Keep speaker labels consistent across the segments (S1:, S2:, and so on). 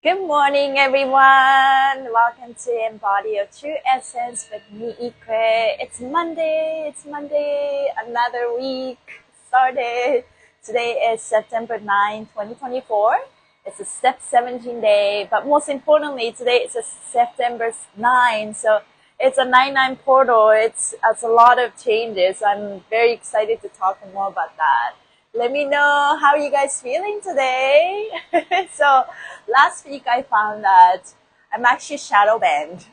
S1: Good morning, everyone. Welcome to Embody Your True Essence with me, Ikue. It's Monday. Another week started. Today is September 9, 2024. It's a step 17 day, but most importantly, today is a September 9. So it's a 9/9 portal. It's a lot of changes. I'm very excited to talk more about that. Let me know how you guys feeling today. So last week I found that I'm actually shadow banned.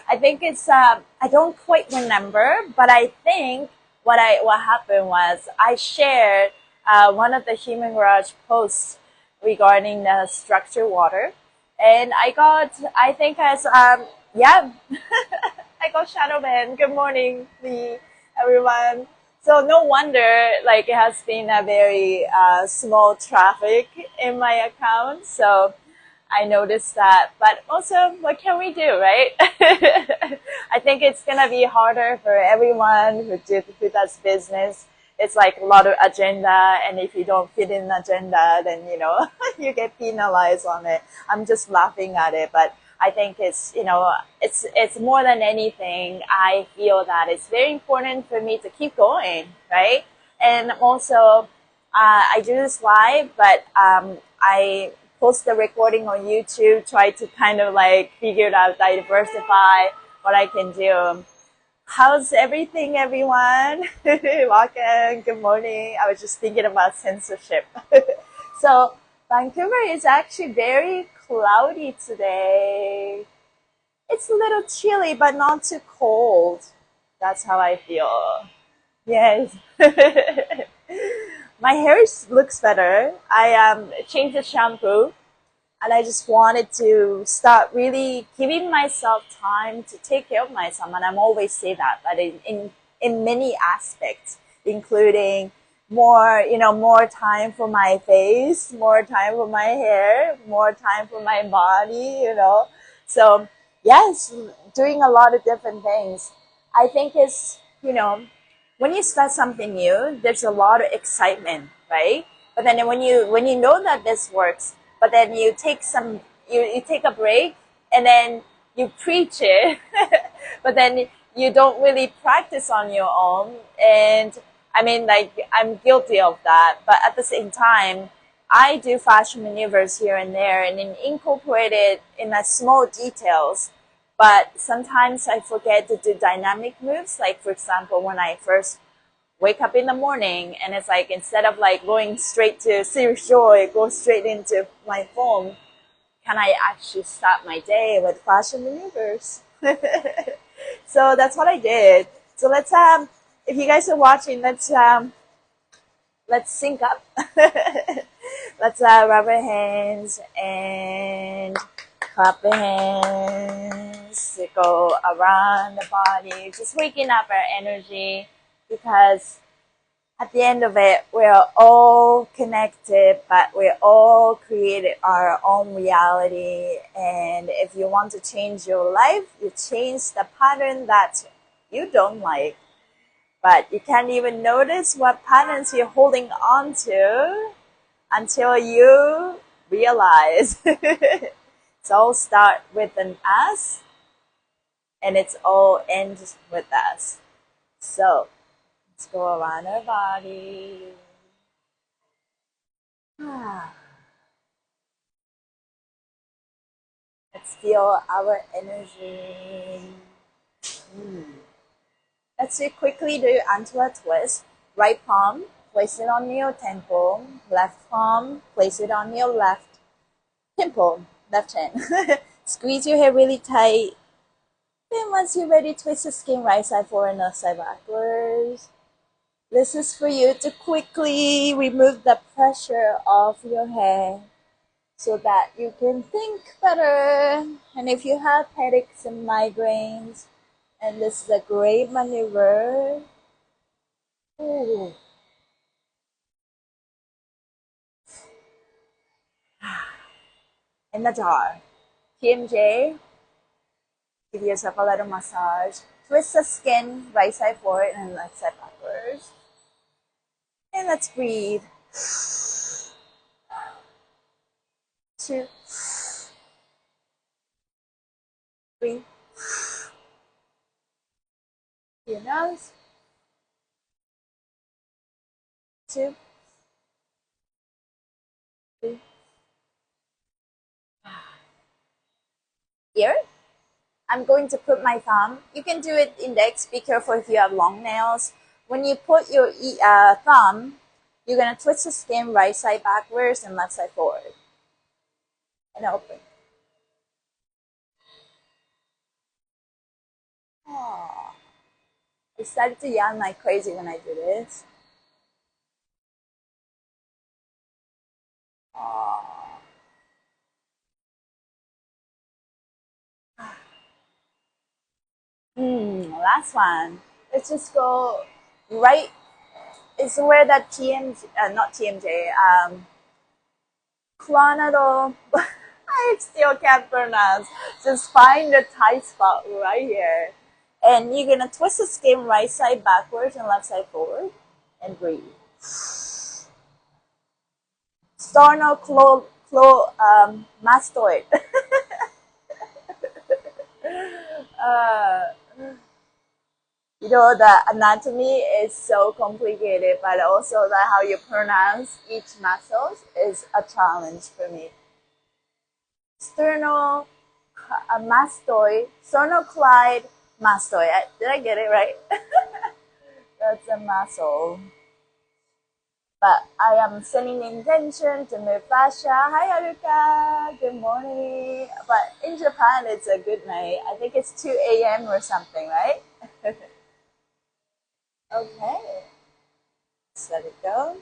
S1: I think it's I don't quite remember, but I think what happened was I shared one of the Human Garage posts regarding the structured water, and I think as yeah, I got shadow banned. Good morning, everyone. So no wonder, like, it has been a very small traffic in my account. So I noticed that. But also, what can we do, right? I think it's gonna be harder for everyone who does business. It's like a lot of agenda, and if you don't fit in agenda, then you get penalized on it. I'm just laughing at it, but I think it's more than anything, I feel that it's very important for me to keep going, right? And also, I do this live, but I post the recording on YouTube, try to kind of like figure it out, diversify what I can do. How's everything, everyone? Welcome, good morning. I was just thinking about censorship. So Vancouver is actually very cloudy today. It's a little chilly, but not too cold. That's how I feel. Yes. My hair looks better. I changed the shampoo, and I just wanted to start really giving myself time to take care of myself. And I'm always say that, but in many aspects, including more time for my face, more time for my hair, more time for my body, So yes, doing a lot of different things. I think it's, when you start something new, there's a lot of excitement, right? But then when you know that this works, but then you take you take a break, and then you preach it, but then you don't really practice on your own. And I mean, like, I'm guilty of that, but at the same time, I do fascia maneuvers here and there and then incorporate it in the small details. But sometimes I forget to do dynamic moves. Like, for example, when I first wake up in the morning, and it's like, instead of like going straight to serious joy, go straight into my phone, can I actually start my day with fascia maneuvers? So that's what I did. So let's if you guys are watching, let's sync up. Let's rub our hands and clap our hands to go around the body, just waking up our energy, because at the end of it, we're all connected, but we're all created our own reality. And if you want to change your life, you change the pattern that you don't like. But you can't even notice what patterns you're holding on to until you realize. It's all start with an S, and it's all ends with us. So let's go around our body. Let's feel our energy. Let's quickly do onto a twist. Right palm, place it on your temple. Left palm, place it on your left temple, left hand. Squeeze your hair really tight. Then once you're ready, twist the skin right side forward, left side backwards. This is for you to quickly remove the pressure off your hair so that you can think better. And if you have headaches and migraines, and this is a great maneuver. Ooh. In the jar. TMJ, give yourself a little massage. Twist the skin right side forward and left side backwards. And let's breathe. 2, 3. Your nose. 2, 3. Here, I'm going to put my thumb. You can do it index. Be careful if you have long nails. When you put your thumb, you're going to twist the skin right side backwards and left side forward. And open. Aww. I started to yawn like crazy when I do this. Aww. Last one. Let's just go right. It's where that not TMJ, clonidal, I still can't pronounce. Just find the tight spot right here. And you're going to twist the skin right side backwards and left side forward. And breathe. Sternocleidomastoid. You know, the anatomy is so complicated, but also that how you pronounce each muscle is a challenge for me. Sternocleidomastoid. Did I get it right? That's a muscle. But I am sending the intention to move fascia. Hi, Haruka. Good morning. But in Japan, it's a good night. I think it's 2 a.m. or something, right? Okay. Let's let it go.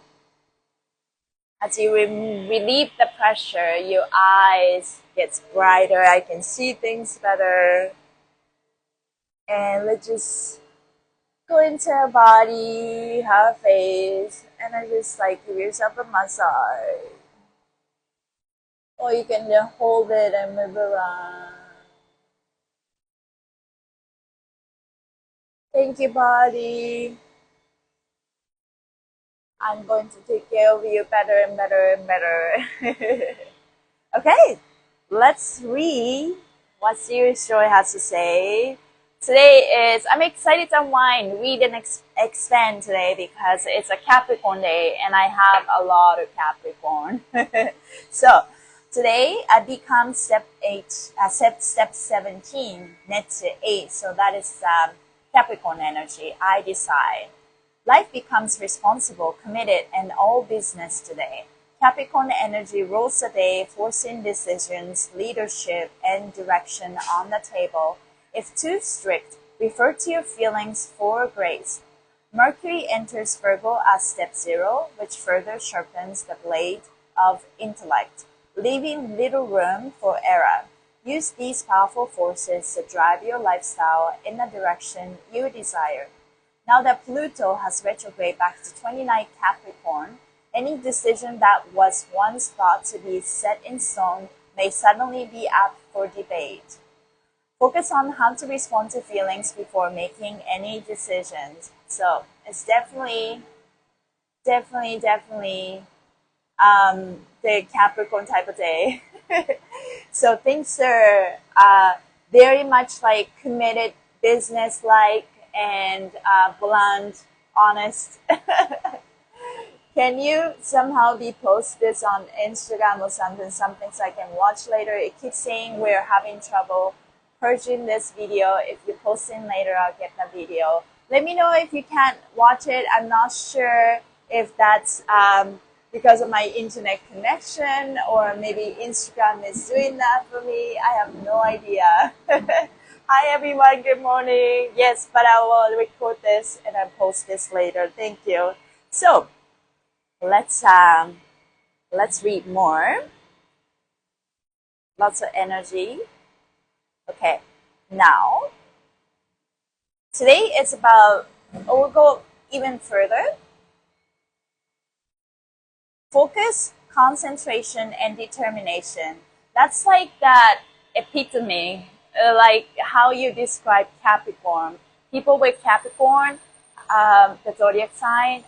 S1: As you relieve the pressure, your eyes gets brighter. I can see things better. And let's just go into our body, our face, and I just like give yourself a massage. Or you can just hold it and move around. Thank you, body. I'm going to take care of you better and better and better. Okay, let's read what Series Joy has to say. Today is, I'm excited to unwind, read and expand today because it's a Capricorn day and I have a lot of Capricorn. So today I become step 17, next to 8. So that is Capricorn energy. I decide. Life becomes responsible, committed, and all business today. Capricorn energy rules the day, forcing decisions, leadership, and direction on the table. If too strict, refer to your feelings for grace. Mercury enters Virgo as step 0, which further sharpens the blade of intellect, leaving little room for error. Use these powerful forces to drive your lifestyle in the direction you desire. Now that Pluto has retrograde back to 29 Capricorn, any decision that was once thought to be set in stone may suddenly be up for debate. Focus on how to respond to feelings before making any decisions. So it's definitely the Capricorn type of day. So things are very much like committed, business-like, and blunt, honest. Can you somehow be post this on Instagram or something so I can watch later? It keeps saying we're having trouble purging this video. If you post in later, I'll get the video. Let me know if you can't watch it. I'm not sure if that's because of my internet connection or maybe Instagram is doing that for me. I have no idea. Hi everyone, good morning. Yes, but I will record this and I'll post this later. Thank you. So let's read more. Lots of energy. Okay, now today it's about, we'll go even further. Focus, concentration, and determination. That's like that epitome, like how you describe Capricorn. People with Capricorn, the zodiac sign,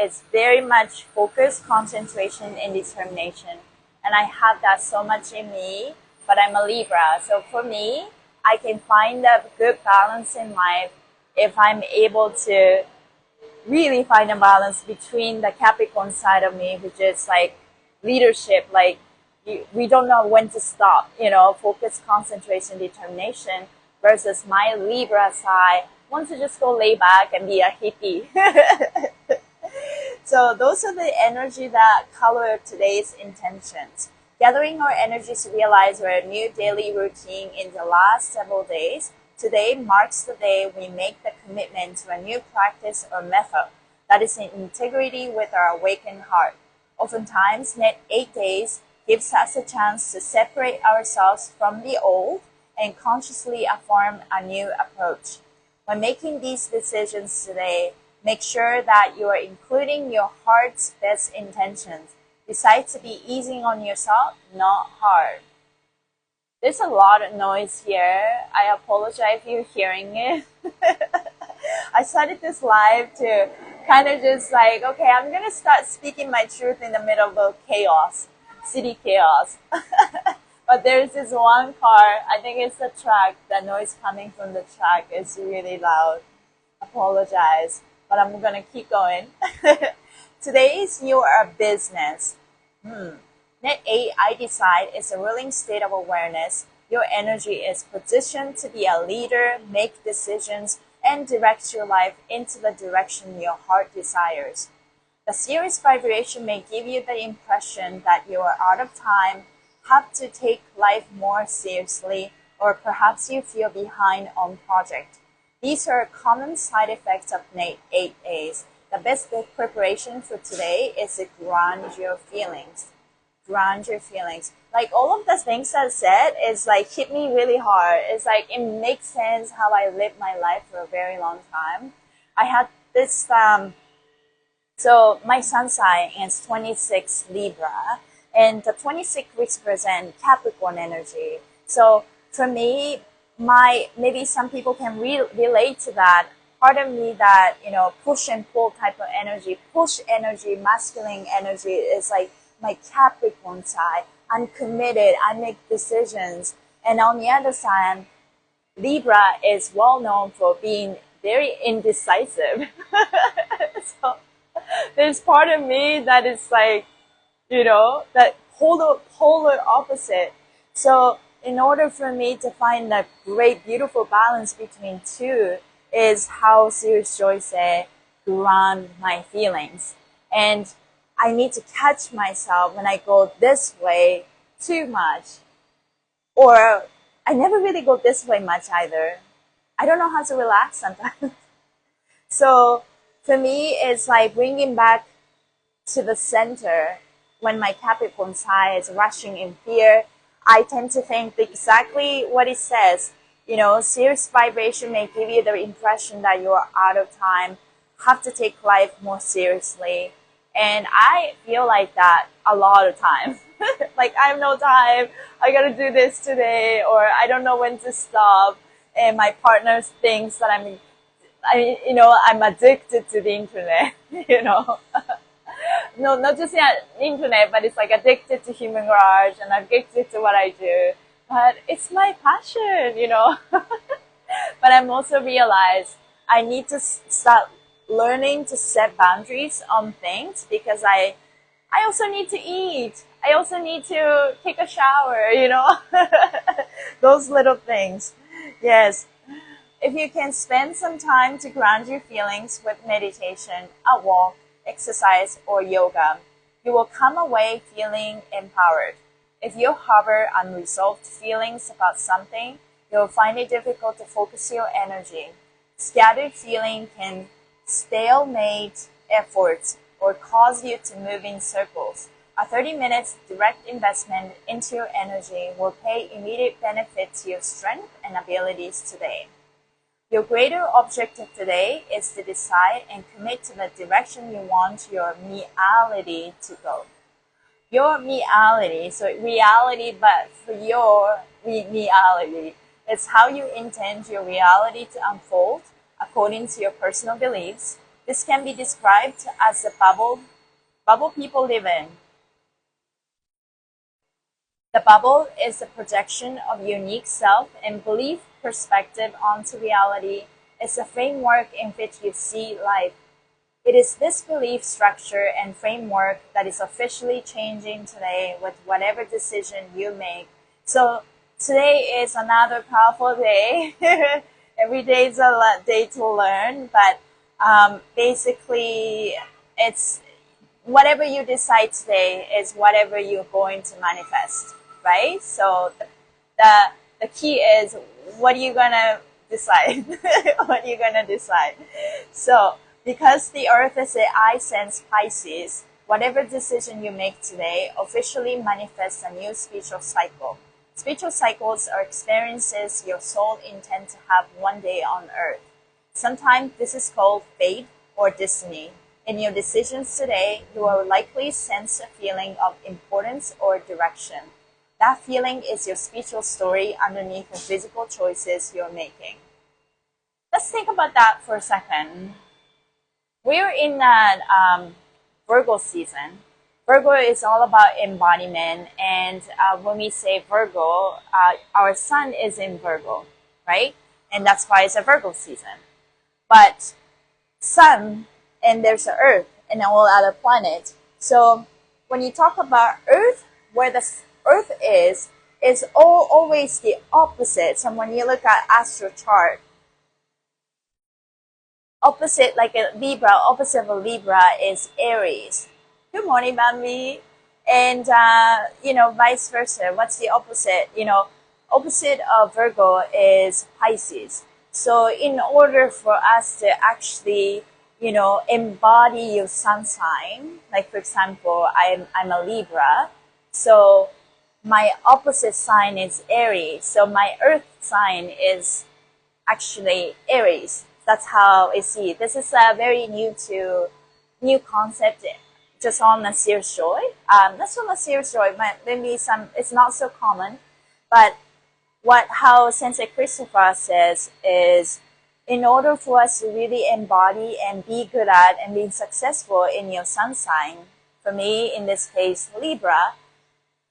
S1: is very much focus, concentration, and determination. and I have that so much in me, but I'm a Libra. So for me, I can find a good balance in life if I'm able to really find a balance between the Capricorn side of me, which is like leadership, like we don't know when to stop, you know, focus, concentration, determination, versus my Libra side, want to just go lay back and be a hippie. So those are the energy that color today's intentions. Gathering our energy to realize our new daily routine in the last several days. Today marks the day we make the commitment to a new practice or method that is in integrity with our awakened heart. Oftentimes, net 8 days gives us a chance to separate ourselves from the old and consciously affirm a new approach. When making these decisions today, make sure that you are including your heart's best intentions. Decide to be easy on yourself, not hard. There's a lot of noise here. I apologize if you're hearing it. I started this live to kind of just like, okay, I'm going to start speaking my truth in the middle of the chaos, city chaos. But there's this one car, I think it's the truck, the noise coming from the truck is really loud. Apologize, but I'm going to keep going. Today's your business. Net 8, I decide, is a ruling state of awareness. Your energy is positioned to be a leader, make decisions, and direct your life into the direction your heart desires. The Sirius vibration may give you the impression that you are out of time, have to take life more seriously, or perhaps you feel behind on project. These are common side effects of net 8 days. The best preparation for today is to ground your feelings. Ground your feelings. Like all of the things I said is like hit me really hard. It's like it makes sense how I lived my life for a very long time. I had this so my sun sign is 26 Libra, and the 26 represent Capricorn energy. So for me, maybe some people can relate to that. Part of me that, you know, push and pull type of energy, push energy, masculine energy is like my Capricorn side. I'm committed, I make decisions. And on the other side, Libra is well known for being very indecisive. So there's part of me that is like, you know, that polar opposite. So in order for me to find that great, beautiful balance between two is how Sirius Joy say, ground my feelings. And I need to catch myself when I go this way too much. Or I never really go this way much either. I don't know how to relax sometimes. So for me, it's like bringing back to the center. When my Capricorn side is rushing in fear, I tend to think exactly what it says. You know, Sirius vibration may give you the impression that you are out of time, have to take life more seriously. And I feel like that a lot of times. Like, I have no time, I gotta do this today, or I don't know when to stop. And my partner thinks that I'm addicted to the internet, you know. No, not just the internet, but it's like addicted to Human Garage and addicted to what I do. But it's my passion, you know. But I'm also realized I need to start learning to set boundaries on things, because I also need to eat. I also need to take a shower, you know. Those little things. Yes. If you can spend some time to ground your feelings with meditation, a walk, exercise, or yoga, you will come away feeling empowered. If you harbor unresolved feelings about something, you will find it difficult to focus your energy. Scattered feeling can stalemate efforts or cause you to move in circles. A 30 minutes direct investment into your energy will pay immediate benefit to your strength and abilities today. Your greater objective today is to decide and commit to the direction you want your reality to go. Your reality, so reality, but for your reality, it's how you intend your reality to unfold according to your personal beliefs. This can be described as the bubble people live in. The bubble is the projection of unique self and belief perspective onto reality. It's a framework in which you see life. It is this belief structure and framework that is officially changing today with whatever decision you make. So today is another powerful day. Every day is a day to learn, but basically it's whatever you decide today is whatever you're going to manifest, right? So the key is, what are you gonna decide? What are you gonna decide? So because the earth is the I sense Pisces, whatever decision you make today officially manifests a new spiritual cycle. Spiritual cycles are experiences your soul intends to have one day on earth. Sometimes this is called fate or destiny. In your decisions today, you will likely sense a feeling of importance or direction. That feeling is your spiritual story underneath the physical choices you're making. Let's think about that for a second. We're in that Virgo season. Virgo is all about embodiment, and when we say Virgo, our sun is in Virgo, right? And that's why it's a Virgo season. But sun, and there's the earth and all other planets. So when you talk about earth, where the earth is always the opposite. So when you look at astro chart, opposite, like a Libra, opposite of a Libra is Aries. Good morning, Bambi. And, vice versa. What's the opposite? Opposite of Virgo is Pisces. So in order for us to actually, embody your sun sign, like for example, I'm a Libra. So my opposite sign is Aries. So my earth sign is actually Aries. That's how I see it. This is a very new concept, just on a serious joy. That's on a serious joy. Maybe it's not so common, but how Sensei Christopher says is, in order for us to really embody and be good at and be successful in your sun sign, for me in this case Libra,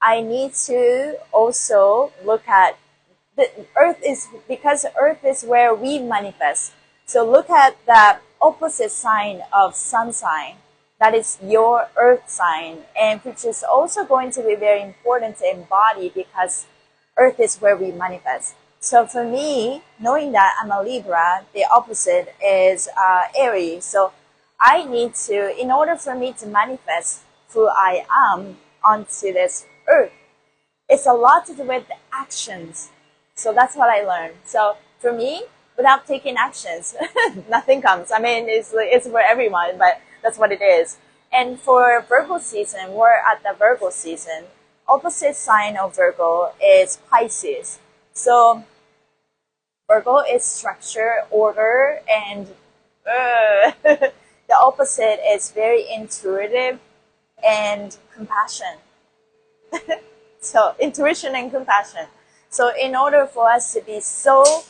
S1: I need to also look at the earth because earth is where we manifest. So look at the opposite sign of sun sign. That is your earth sign, and which is also going to be very important to embody because earth is where we manifest. So for me, knowing that I'm a Libra, the opposite is Aries. So I need to, in order for me to manifest who I am onto this earth, it's a lot to do with the actions. So that's what I learned. So for me, without taking actions, nothing comes. I mean, it's for everyone, but that's what it is. And for Virgo season, we're at the Virgo season. Opposite sign of Virgo is Pisces. So Virgo is structure, order, and the opposite is very intuitive and compassion. So intuition and compassion. So in order for us to be so,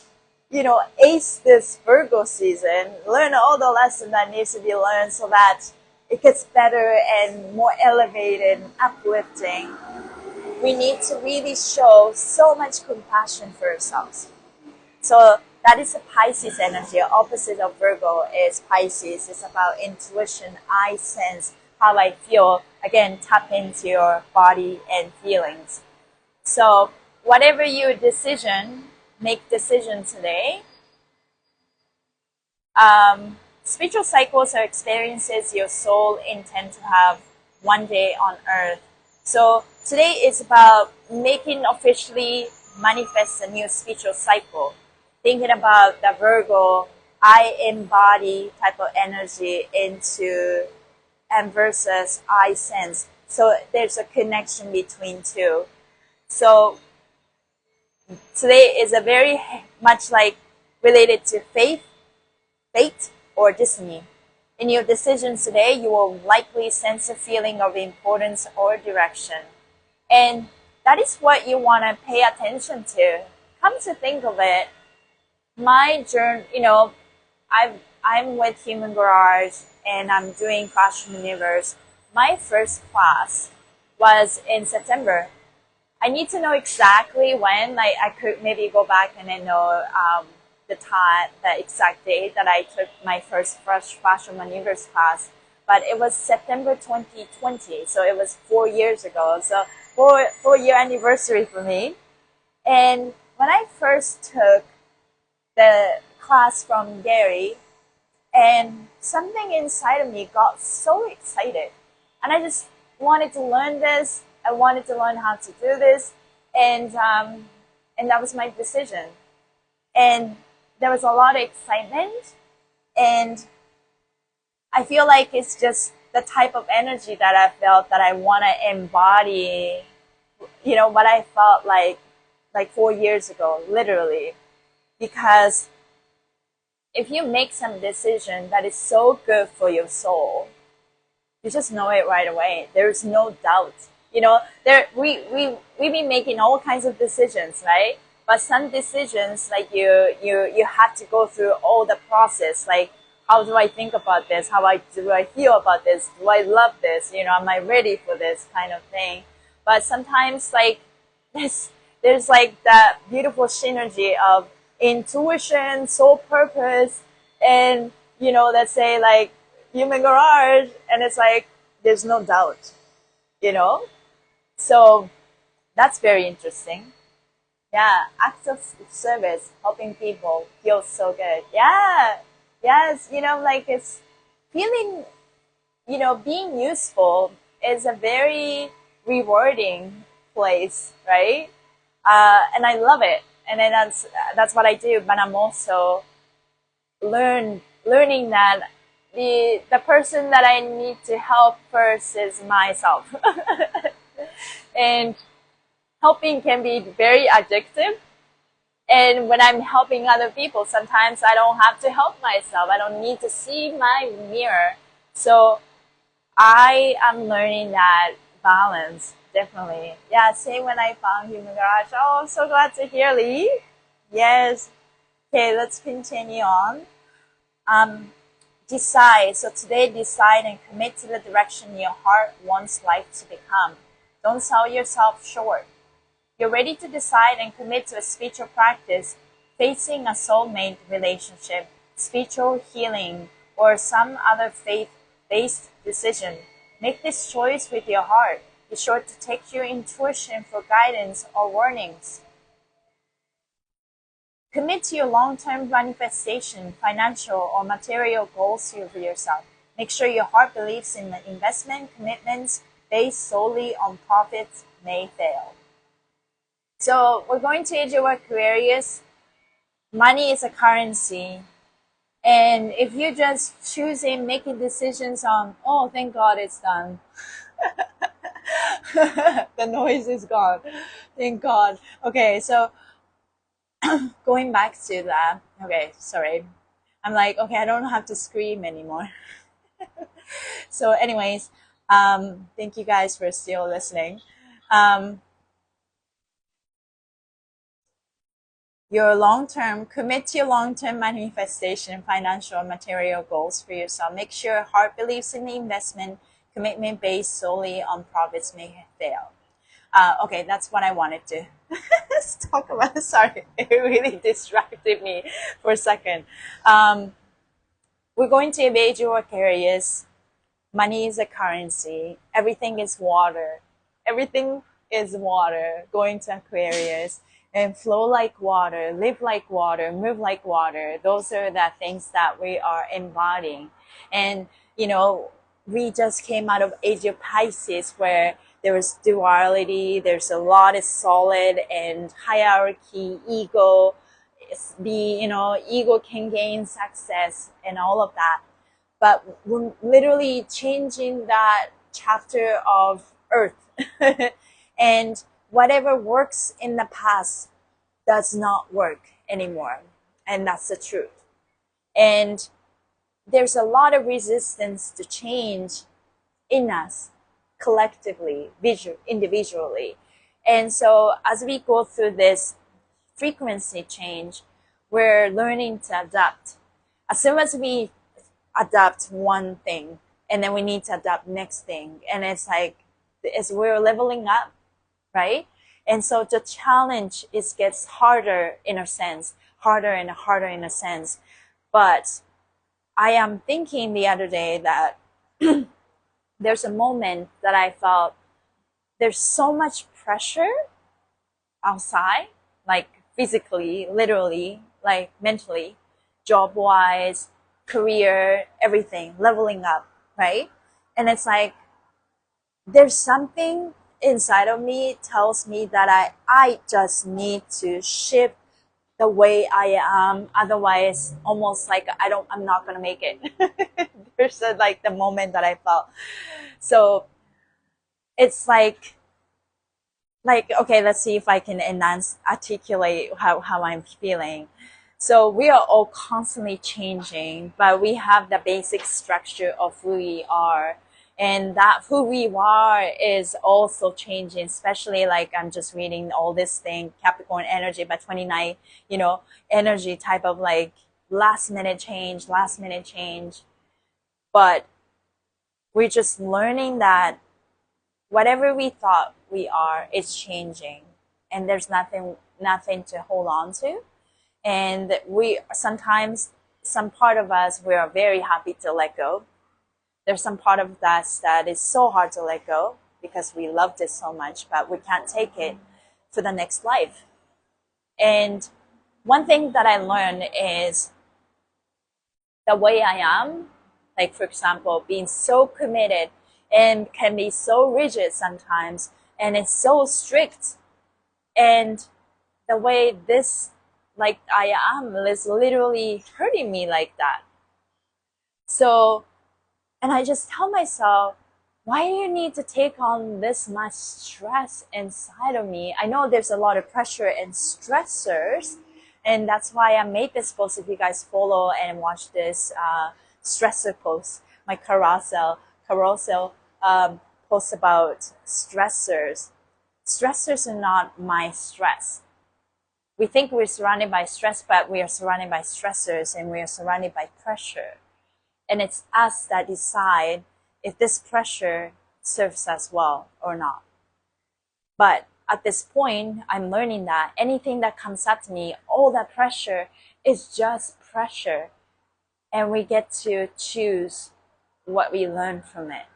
S1: ace this Virgo season, learn all the lessons that needs to be learned so that it gets better and more elevated and uplifting, we need to really show so much compassion for ourselves. So that is the Pisces energy. Opposite of Virgo is Pisces. It's about intuition. I sense how I feel. Again, tap into your body and feelings. So whatever your decision, make decision today. Spiritual cycles are experiences your soul intends to have one day on earth. So today is about making officially manifest a new spiritual cycle. Thinking about the Virgo, I embody type of energy into and versus I sense. So there's a connection between two. So today is a very much like related to fate, or destiny. In your decisions today, you will likely sense a feeling of importance or direction. And that is what you want to pay attention to. Come to think of it, my journey, I'm with Human Garage and I'm doing Fascia Universe. My first class was in September. I need to know exactly when. Like I could maybe go back and then know the time, the exact date that I took my first Fascia maneuvers class. But it was September 2020, so it was 4 years ago. So four-year anniversary for me. And when I first took the class from Gary, and something inside of me got so excited, and I just wanted to learn this. I wanted to learn how to do this, and that was my decision. And there was a lot of excitement, and I feel like it's just the type of energy that I felt that I want to embody, what I felt like 4 years ago, literally. Because if you make some decision that is so good for your soul, you just know it right away. There's no doubt. We be making all kinds of decisions, right? But some decisions, like you have to go through all the process. Like, how do I think about this? Do I feel about this? Do I love this? Am I ready for this kind of thing? But sometimes, like, there's like that beautiful synergy of intuition, soul purpose, and let's say like human garage, and it's like there's no doubt. So that's very interesting. Yeah, acts of service, helping people feels so good. Yeah, yes, like it's feeling, being useful is a very rewarding place, right? And I love it. And then that's what I do. But I'm also learning that the person that I need to help first is myself. And helping can be very addictive. And when I'm helping other people, sometimes I don't have to help myself. I don't need to see my mirror. So I am learning that balance, definitely. Yeah, same when I found Human Garage. Oh, I'm so glad to hear, Lee. Yes. Okay, let's continue on. Decide. So today, decide and commit to the direction your heart wants life to become. Don't sell yourself short. You're ready to decide and commit to a spiritual practice, facing a soulmate relationship, spiritual healing, or some other faith-based decision. Make this choice with your heart. Be sure to take your intuition for guidance or warnings. Commit to your long-term manifestation, financial or material goals for yourself. Make sure your heart believes in the investment commitments based solely on profits may fail. So we're going to age over Aquarius. Money is a currency. And if you're just choosing, making decisions on, oh, thank God it's done. The noise is gone. Thank God. Okay, so going back to that. Okay, sorry. I'm like, okay, I don't have to scream anymore. So anyways, thank you guys for still listening. Commit to your long-term manifestation, financial and material goals for yourself. Make sure your heart believes in the investment commitment based solely on profits may fail. Okay, that's what I wanted to talk about. Sorry, it really distracted me for a second. We're going to evade your Aquarius. Money is a currency. Everything is water. Everything is water. Going to Aquarius. And flow like water, live like water, move like water. Those are the things that we are embodying. And, we just came out of Age of Pisces, where there was duality, there's a lot of solid and hierarchy, ego. Ego can gain success and all of that. But we're literally changing that chapter of Earth. And whatever works in the past does not work anymore. And that's the truth. And there's a lot of resistance to change in us, collectively, individually. And so as we go through this frequency change, we're learning to adapt. As soon as we adapt one thing, and then we need to adapt next thing. And it's like, as we're leveling up, right? And so the challenge gets harder in a sense, harder and harder in a sense. But I am thinking the other day that there's a moment that I felt there's so much pressure outside, like physically, literally, like mentally, job-wise, career, everything, leveling up, right? And it's like, there's something inside of me tells me that I just need to shift the way I am. Otherwise, almost like I'm not gonna make it. There's like the moment that I felt. So it's like, okay, let's see if I can articulate how I'm feeling. So we are all constantly changing, but we have the basic structure of who we are. And that who we are is also changing, especially like I'm just reading all this thing, Capricorn energy by 29, energy type of like last minute change. But we're just learning that whatever we thought we are is changing, and there's nothing to hold on to. And we sometimes, some part of us, we are very happy to let go. There's some part of us that is so hard to let go because we loved it so much, but we can't take it for the next life. And one thing that I learned is the way I am, like for example, being so committed and can be so rigid sometimes, and it's so strict. And the way this, like I am, is literally hurting me like that. So, and I just tell myself, why do you need to take on this much stress inside of me? I know there's a lot of pressure and stressors, and that's why I made this post. If you guys follow and watch this stressor post, my carousel post about stressors. Stressors are not my stress. We think we're surrounded by stress, but we are surrounded by stressors, and we are surrounded by pressure. And it's us that decide if this pressure serves us well or not. But at this point, I'm learning that anything that comes up to me, all that pressure is just pressure. And we get to choose what we learn from it.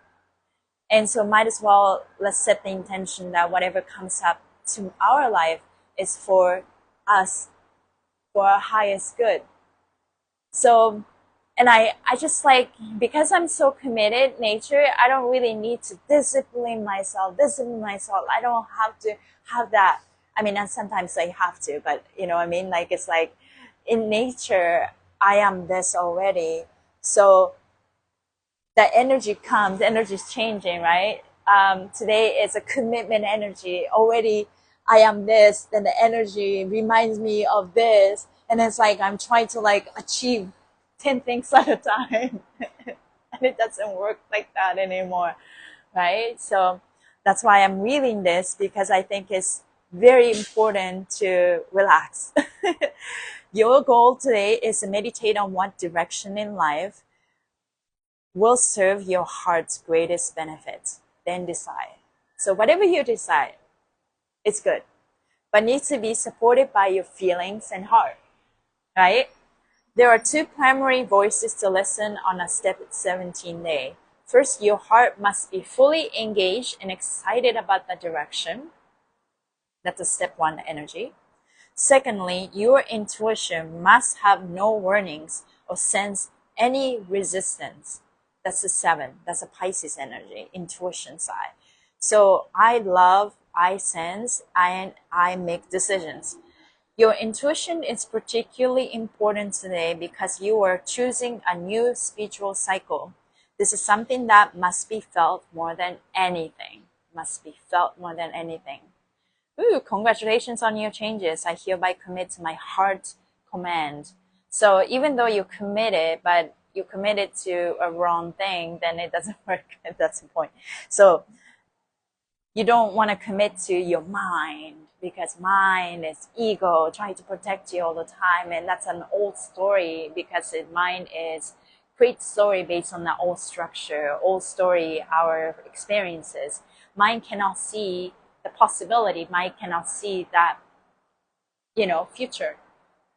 S1: And so might as well, let's set the intention that whatever comes up to our life is for us, for our highest good. So, and I just like, because I'm so committed nature, I don't really need to discipline myself. I don't have to have that. I mean, and sometimes I have to, but you know what I mean? Like, it's like in nature, I am this already. So the energy comes, energy is changing, right? Today is a commitment energy. Already I am this, then the energy reminds me of this. And it's like I'm trying to like achieve 10 things at a time. And it doesn't work like that anymore, right? So that's why I'm reading this, because I think it's very important to relax. Your goal today is to meditate on what direction in life will serve your heart's greatest benefits. Then decide. So whatever you decide, it's good, but needs to be supported by your feelings and heart, right? There are two primary voices to listen on a step 17 day. First, your heart must be fully engaged and excited about the direction. That's a step 1 energy. Secondly, your intuition must have no warnings or sense any resistance. That's a 7. That's a Pisces energy, intuition side. So I sense, and I make decisions. Your intuition is particularly important today because you are choosing a new spiritual cycle. This is something that must be felt more than anything. Ooh, congratulations on your changes. I hereby commit to my heart command. So even though you're committed, but you're committed to a wrong thing, then it doesn't work. That's the point. So you don't want to commit to your mind, because mind is ego trying to protect you all the time. And that's an old story, because mind is great story based on the old structure, old story, our experiences. Mind cannot see the possibility. Mike cannot see that, future.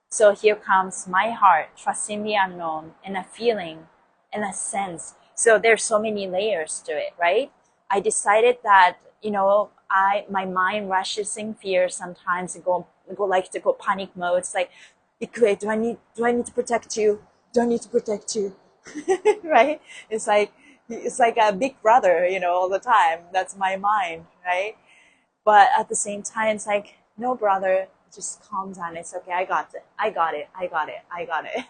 S1: So here comes my heart, trusting the unknown, and a feeling and a sense. So there's so many layers to it, right? I decided that, my mind rushes in fear sometimes and go panic mode. It's like, Ikue, do I need to protect you? Do I need to protect you? Right? It's like a big brother, all the time. That's my mind, right? But at the same time, it's like, no, brother, just calm down. It's okay. I got it. I got it. I got it. I got it.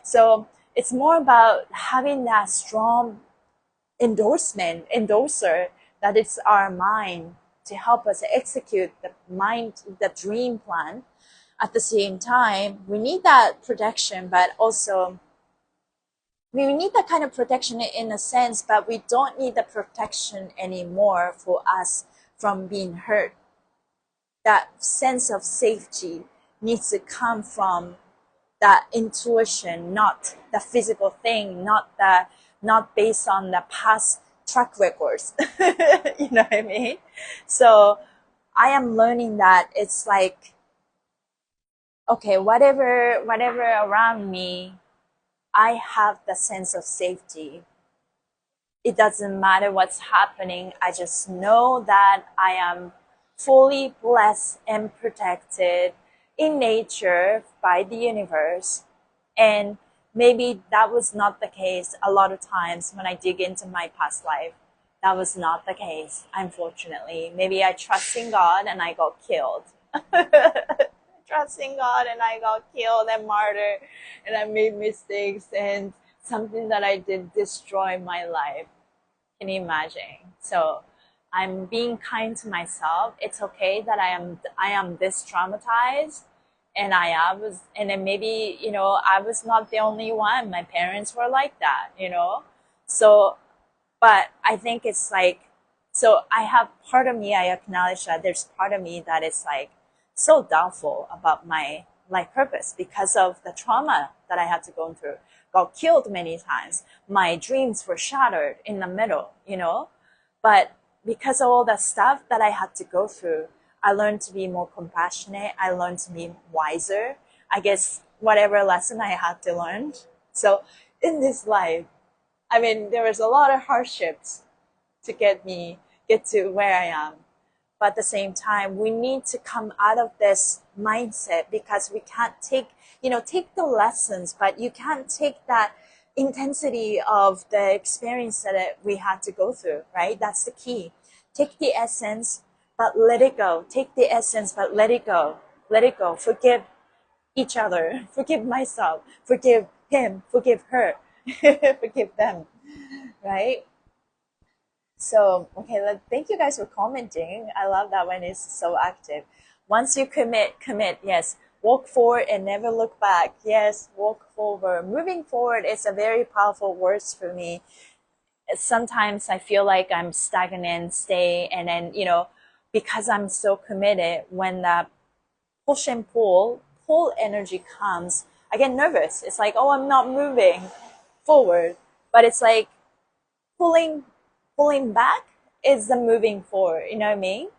S1: So it's more about having that strong endorser, that it's our mind to help us execute the dream plan. At the same time, we need that protection, but also we need that kind of protection in a sense, but we don't need the protection anymore for us from being hurt. That sense of safety needs to come from that intuition, not the physical thing, not based on the past track records. You know what I mean? So I am learning that it's like, okay, whatever around me, I have the sense of safety. It doesn't matter what's happening. I just know that I am fully blessed and protected in nature by the universe. And maybe that was not the case a lot of times when I dig into my past life. That was not the case, unfortunately. Maybe I trust in God and I got killed. Trusting God and I got killed and martyred, and I made mistakes, and something that I did destroy my life. Can you imagine? So I'm being kind to myself. It's okay that I am this traumatized, and and then maybe, I was not the only one. My parents were like that, So, but I think it's like, so I have part of me, I acknowledge that there's part of me that is like so doubtful about my life purpose because of the trauma that I had to go through. Got killed many times. My dreams were shattered in the middle, But because of all the stuff that I had to go through, I learned to be more compassionate. I learned to be wiser. I guess whatever lesson I had to learn. So in this life, there was a lot of hardships to get to where I am. But at the same time, we need to come out of this mindset, because we can't take the lessons, but you can't take that intensity of the experience that we had to go through, right? That's the key. Take the essence, but let it go. Take the essence, but let it go. Let it go. Forgive each other. Forgive myself. Forgive him. Forgive her. Forgive them, right? So, okay, thank you guys for commenting. I love that when it's so active. Once you commit. Yes. Walk forward and never look back. Yes, walk forward. Moving forward is a very powerful word for me. Sometimes I feel like I'm stagnant, and then, because I'm so committed, when the push and pull energy comes, I get nervous. It's like, oh, I'm not moving forward. But it's like pulling back is the moving forward, you know what I mean?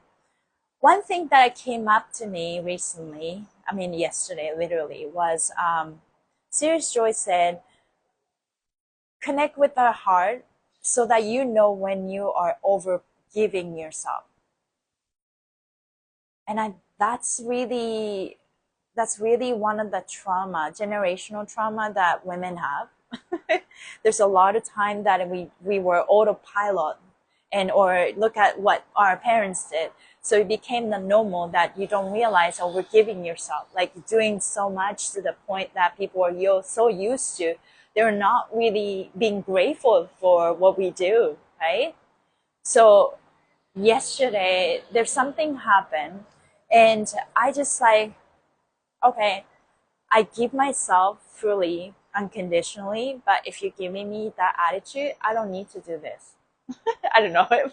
S1: One thing that came up to me recently, yesterday literally, was Serious Joy said, connect with our heart so that you know when you are over giving yourself. And that's really one of the generational trauma that women have. There's a lot of time that we were autopilot, or look at what our parents did. So it became the normal that you don't realize overgiving yourself, like doing so much to the point that people are so used to, they're not really being grateful for what we do, right? So yesterday, there's something happened, and I just like, okay, I give myself fully, unconditionally, but if you're giving me that attitude, I don't need to do this. I don't know if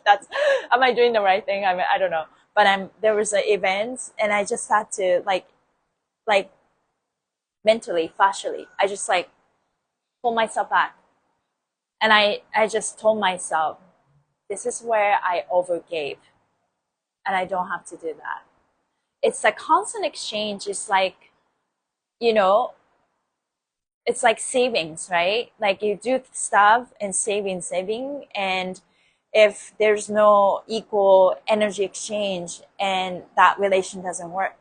S1: am I doing the right thing? I don't know. But there was an event, and I just had to like mentally, fascially, I just like pull myself back. And I just told myself, this is where I overgave. and I don't have to do that. It's a constant exchange. It's like, you know, it's like savings, right? Like you do stuff and saving, and if there's no equal energy exchange, and that relation doesn't work.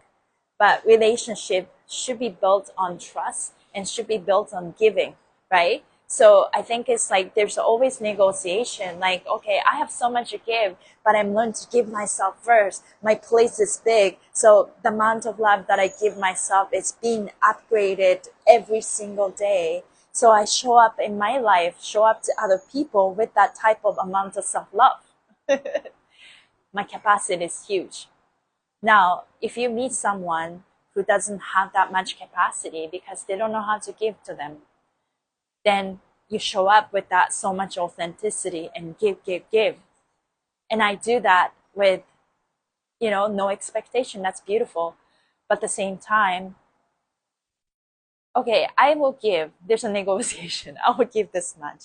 S1: But relationship should be built on trust and should be built on giving, right? So I think it's like there's always negotiation. Like, okay, I have so much to give, but I'm learning to give myself first. My place is big, so the amount of love that I give myself is being upgraded every single day. So I show up in my life, show up to other people with that type of amount of self-love. My capacity is huge. Now, if you meet someone who doesn't have that much capacity because they don't know how to give to them, then you show up with that so much authenticity and give. And I do that with, no expectation. That's beautiful. But at the same time, okay, I will give. There's a negotiation. I will give this much.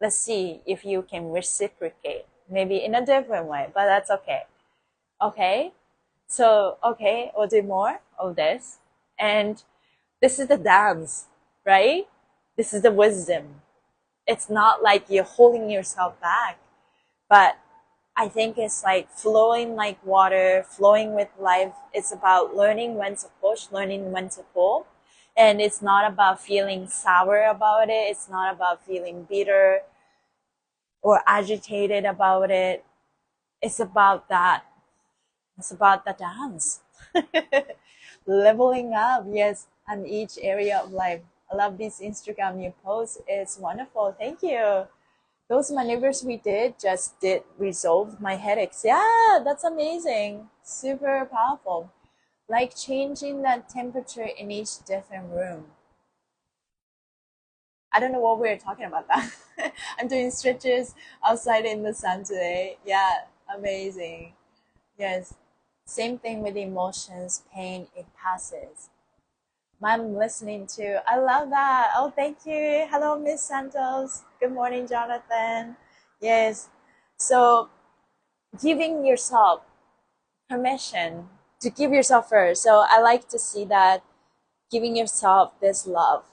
S1: Let's see if you can reciprocate. Maybe in a different way, but that's okay. Okay? So, okay, we'll do more of this. And this is the dance, right? This is the wisdom. It's not like you're holding yourself back, but I think it's like flowing like water, flowing with life. It's about learning when to push, learning when to pull. And it's not about feeling sour about it. It's not about feeling bitter or agitated about it. It's about that. It's about the dance. Leveling up, yes, on each area of life. I love this Instagram you post. It's wonderful. Thank you. Those maneuvers we did resolve my headaches. Yeah, that's amazing. Super powerful. Like changing that temperature in each different room. I don't know what we were talking about that. I'm doing stretches outside in the sun today. Yeah, amazing. Yes. Same thing with emotions, pain, it passes. I'm listening to. I love that. Oh, thank you. Hello, Miss Santos. Good morning, Jonathan. Yes. So giving yourself permission to give yourself first. So I like to see that giving yourself this love,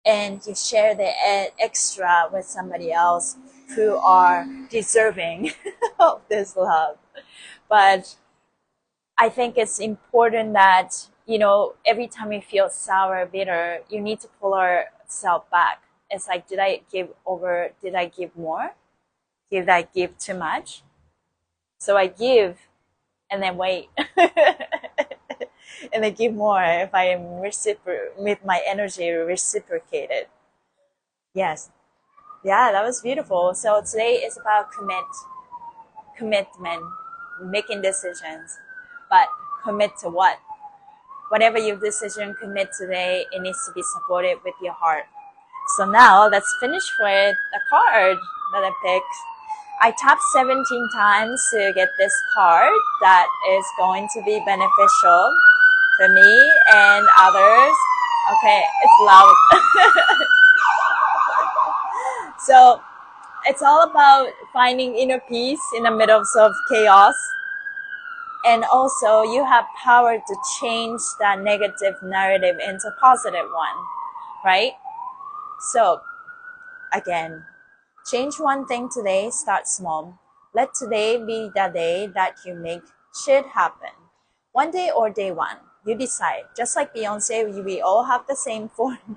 S1: and you share the extra with somebody else who are deserving of this love. But I think it's important that, every time you feel sour, bitter, you need to pull ourselves back. It's like, did I give over? Did I give more? Did I give too much? So I give and then wait. And then give more if I am with my energy reciprocated. Yes. Yeah, that was beautiful. So today is about commitment, making decisions. But commit to what? Whatever your decision commit today, it needs to be supported with your heart. So now let's finish with the card that I picked. I tapped 17 times to get this card that is going to be beneficial for me and others. Okay, it's loud. So it's all about finding inner peace in the middle of chaos. And also you have power to change that negative narrative into a positive one, right? So again, change one thing today, start small. Let today be the day that you make shit happen. One day or day one, you decide. Just like Beyonce, we all have the same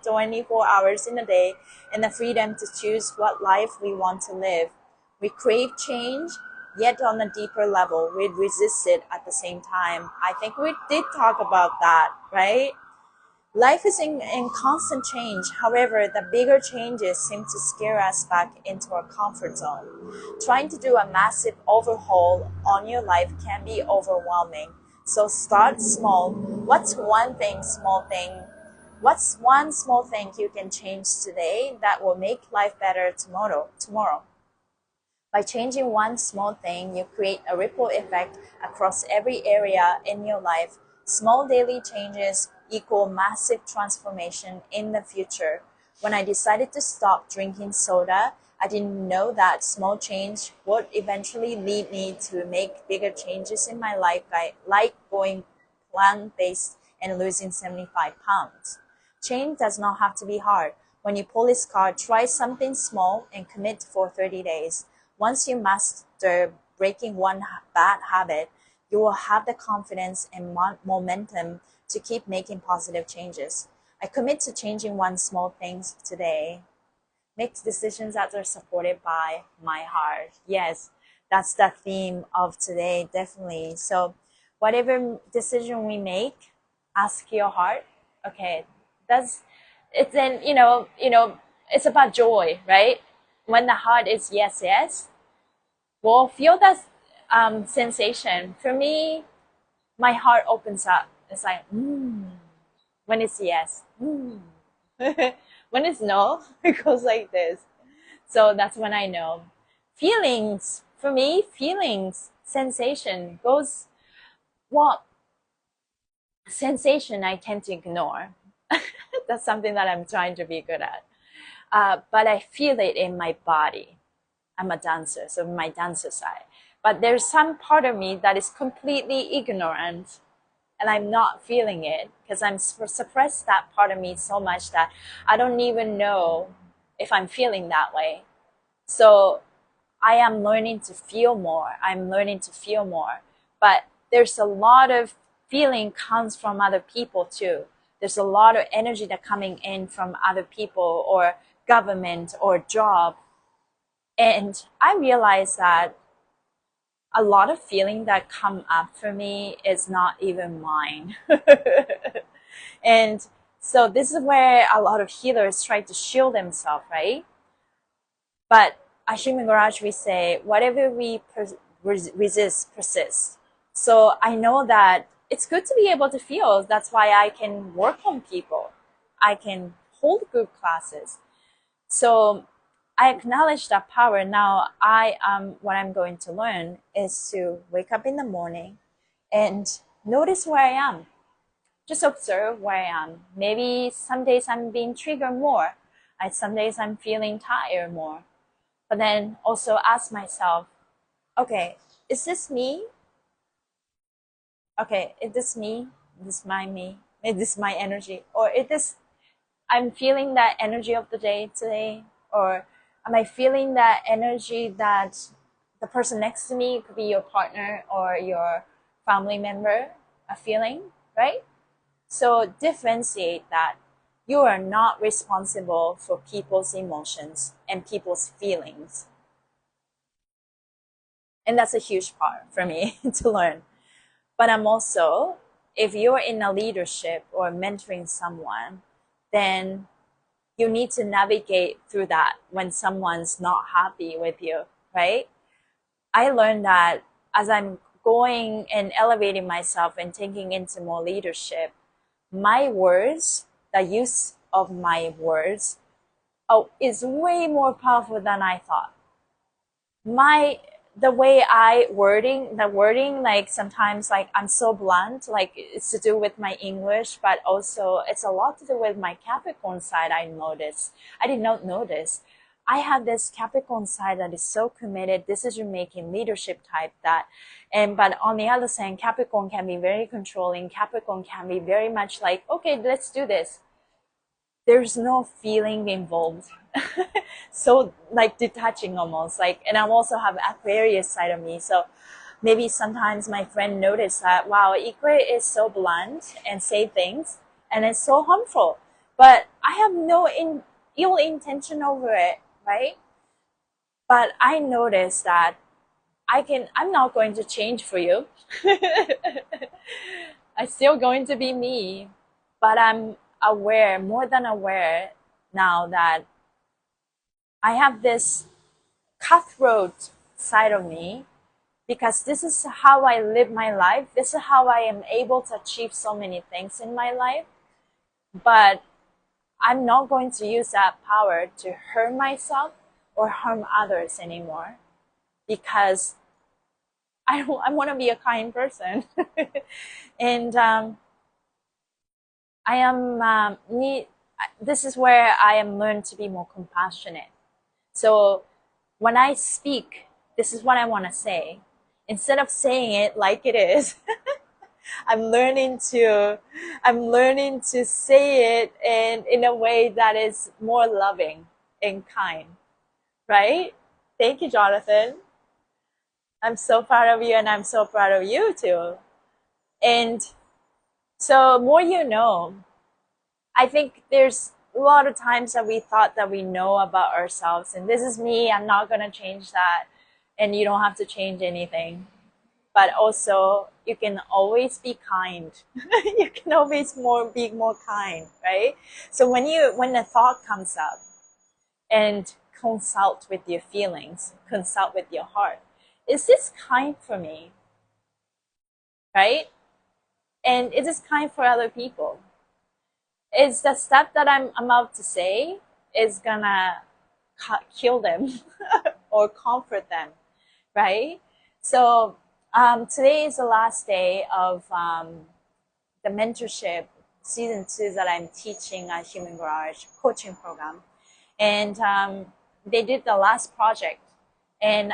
S1: 24 hours in a day and the freedom to choose what life we want to live. We crave change, yet on a deeper level, we resist it at the same time. I think we did talk about that, right? Life is in constant change. However, the bigger changes seem to scare us back into our comfort zone. Trying to do a massive overhaul on your life can be overwhelming. So start small. What's one small thing you can change today that will make life better tomorrow? By changing one small thing, you create a ripple effect across every area in your life. Small daily changes equal massive transformation in the future. When I decided to stop drinking soda, I didn't know that small change would eventually lead me to make bigger changes in my life, like going plant-based and losing 75 pounds. Change does not have to be hard. When you pull this card, try something small and commit for 30 days. Once you master breaking one bad habit, you will have the confidence and momentum to keep making positive changes. I commit to changing one small thing today. Make decisions that are supported by my heart. Yes, that's the theme of today, definitely. So whatever decision we make, ask your heart. Okay, that's it's then it's about joy, right? When the heart is yes, yes, we'll feel that sensation. For me, my heart opens up. It's like when it's yes. When it's no, it goes like this. So that's when I know. Feelings, for me, feelings, sensation goes, well, sensation I tend to ignore. That's something that I'm trying to be good at. But I feel it in my body. I'm a dancer, so my dancer side. But there's some part of me that is completely ignorant and I'm not feeling it because I'm suppressed that part of me so much that I don't even know if I'm feeling that way. So I am learning to feel more. I'm learning to feel more. But there's a lot of feeling comes from other people too. There's a lot of energy that coming in from other people or government or job. And I realize that a lot of feeling that come up for me is not even mine. And so this is where a lot of healers try to shield themselves, right? But at Human Garage, we say, whatever we resist persists. So I know that it's good to be able to feel. That's why I can work on people. I can hold group classes. So I acknowledge that power. Now what I'm going to learn is to wake up in the morning and notice where I am. Just observe where I am. Maybe some days I'm being triggered more. Some days I'm feeling tired more. But then also ask myself, okay, is this me? Okay, is this me? Is this my me? Is this my energy? Or is this, I'm feeling that energy of the day today? Or am I feeling that energy that the person next to me, could be your partner or your family member, are feeling, right? So differentiate that. You are not responsible for people's emotions and people's feelings. And that's a huge part for me to learn. But I'm also, if you're in a leadership or mentoring someone, then you need to navigate through that when someone's not happy with you, right? I learned that as I'm going and elevating myself and taking into more leadership, my words, the use of my words, is way more powerful than I thought. The way the wording, like sometimes like I'm so blunt, like it's to do with my English, but also it's a lot to do with my Capricorn side. I did not notice. I have this Capricorn side that is so committed, decision making, leadership type but on the other side, Capricorn can be very controlling. Capricorn can be very much like, okay, let's do this. There's no feeling involved. So like detaching almost, like, and I also have Aquarius side of me. So maybe sometimes my friend noticed that, wow, Ikue is so blunt and say things and it's so harmful, but I have no ill intention over it, right? But I noticed that I'm not going to change for you. I'm still going to be me, but I'm aware, more than aware now, that I have this cutthroat side of me because this is how I live my life. This is how I am able to achieve so many things in my life. But I'm not going to use that power to hurt myself or harm others anymore because I want to be a kind person. And this is where I am learned to be more compassionate. So when I speak, this is what I want to say. Instead of saying it like it is, I'm learning to say it in a way that is more loving and kind, right? Thank you, Jonathan. I'm so proud of you, and I'm so proud of you too. And so more you know, I think there's a lot of times that we thought that we know about ourselves, and this is me, I'm not going to change that, and you don't have to change anything. But also, you can always be kind. You can always be more kind, right? So when a thought comes up, and consult with your feelings, consult with your heart, is this kind for me, right? And is this kind for other people? Is the step that I'm about to say is gonna kill them or comfort them, right? So today is the last day of the mentorship season 2 that I'm teaching at Human Garage coaching program, and they did the last project, and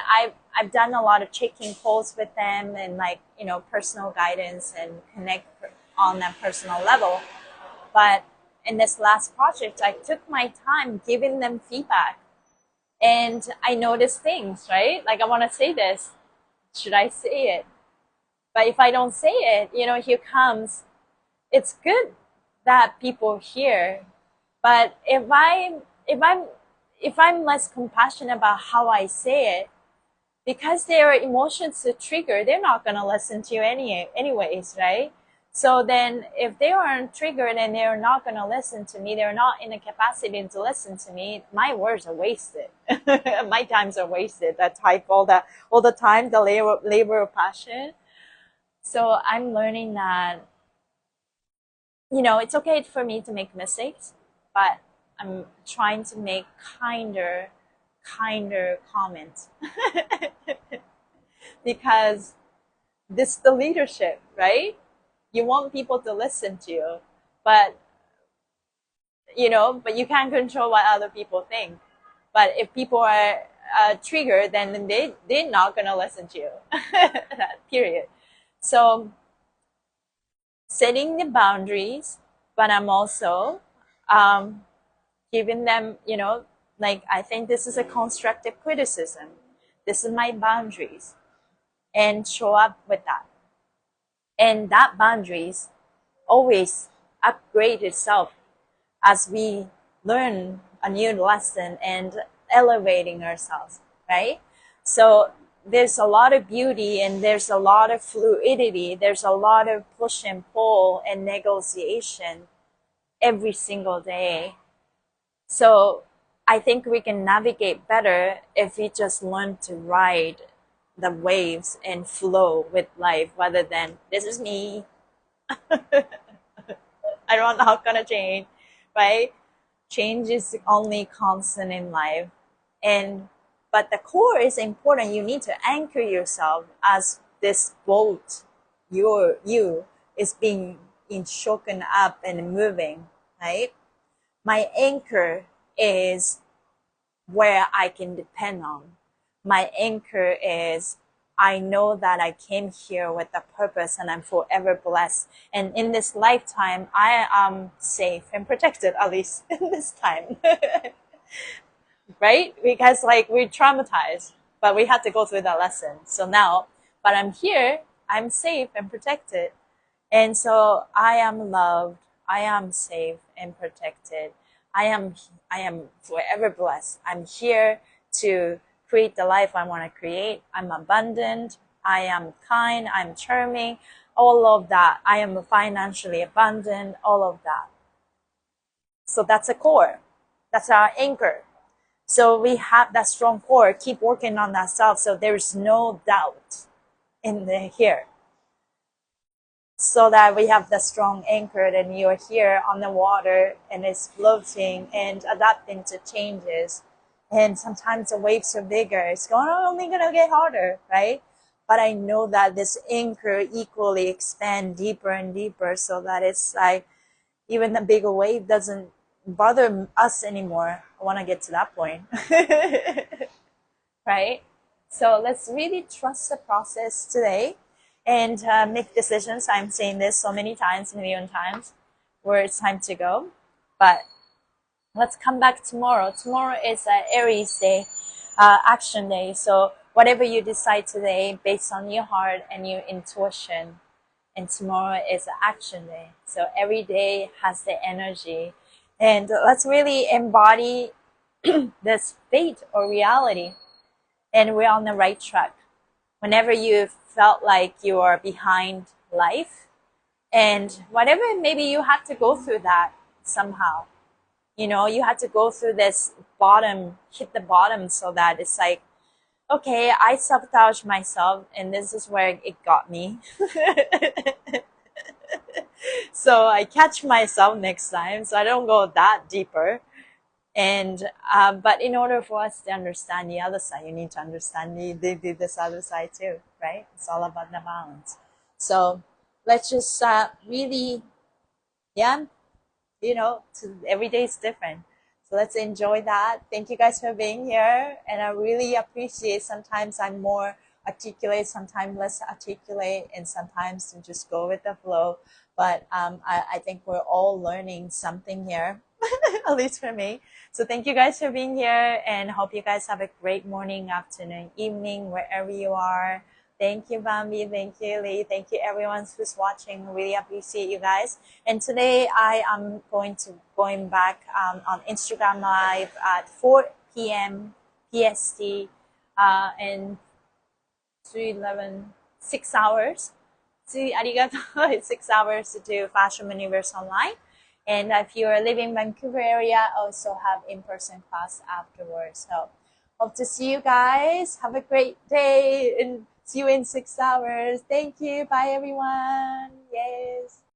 S1: I've done a lot of checking calls with them, and personal guidance and connect on that personal level. But in this last project, I took my time giving them feedback, and I noticed things, right? Like, I want to say this. Should I say it? But if I don't say it, here comes, it's good that people hear. But if I'm less compassionate about how I say it, because their emotions to trigger, they're not going to listen to you anyways, right? So then if they aren't triggered and they're not going to listen to me, they're not in a capacity to listen to me, my words are wasted. My times are wasted. I type all the time, the labor of passion. So I'm learning that, it's okay for me to make mistakes, but I'm trying to make kinder comments. Because this is the leadership, right? You want people to listen to you, but but you can't control what other people think. But if people are triggered, then they're not gonna listen to you. Period. So setting the boundaries, but I'm also giving them, I think this is a constructive criticism. This is my boundaries, and show up with that. And that boundaries always upgrade itself as we learn a new lesson and elevating ourselves, right? So there's a lot of beauty, and there's a lot of fluidity. There's a lot of push and pull and negotiation every single day. So I think we can navigate better if we just learn to ride the waves and flow with life, rather than this is me. I'm not gonna change, right? Change is only constant in life, but the core is important. You need to anchor yourself as this boat. You is being shaken up and moving, right? My anchor is where I can depend on. My anchor is, I know that I came here with a purpose, and I'm forever blessed. And in this lifetime, I am safe and protected, at least in this time. Right? Because we're traumatized, but we had to go through that lesson. So now, but I'm here, I'm safe and protected. And so I am loved, I am safe and protected. I am forever blessed. I'm here to create the life I want to create. I'm abundant. I am kind. I'm charming. All of that. I am financially abundant. All of that. So that's a core. That's our anchor. So we have that strong core. Keep working on that stuff, so there's no doubt in here. So that we have the strong anchor, and you're here on the water, and it's floating and adapting to changes. And sometimes the waves are bigger. It's only going to get harder, right? But I know that this anchor equally expand deeper and deeper, so that it's like even the bigger wave doesn't bother us anymore. I want to get to that point. Right? So let's really trust the process today and make decisions. I'm saying this so many times, a million times, where it's time to go. But let's come back tomorrow. Tomorrow is Aries day, action day. So whatever you decide today based on your heart and your intuition, and tomorrow is action day. So every day has the energy. And let's really embody this fate or reality. And we're on the right track. Whenever you felt like you are behind life, and whatever, maybe you had to go through that somehow. You know, you had to go through this bottom, hit the bottom, so that it's like, okay, I sabotage myself, and this is where it got me. So I catch myself next time, so I don't go that deeper. And but in order for us to understand the other side, you need to understand this other side too, right? It's all about the balance. So let's just really, yeah, you know, every day is different. So let's enjoy that. Thank you guys for being here, and I really appreciate. Sometimes I'm more articulate, sometimes less articulate, and sometimes to just go with the flow. But I think we're all learning something here, at least for me. So thank you guys for being here, and hope you guys have a great morning, afternoon, evening, wherever you are. Thank you, Bambi. Thank you, Lee. Thank you, everyone who's watching. Really appreciate you guys. And today I am going back on Instagram Live at 4 p.m. PST and 3:11, 6 hours. See, arigato. It's 6 hours to do Fashion Universe online. And if you are living in Vancouver area, also have in-person class afterwards. So hope to see you guys. Have a great day and see you in 6 hours. Thank you. Bye, everyone. Yay.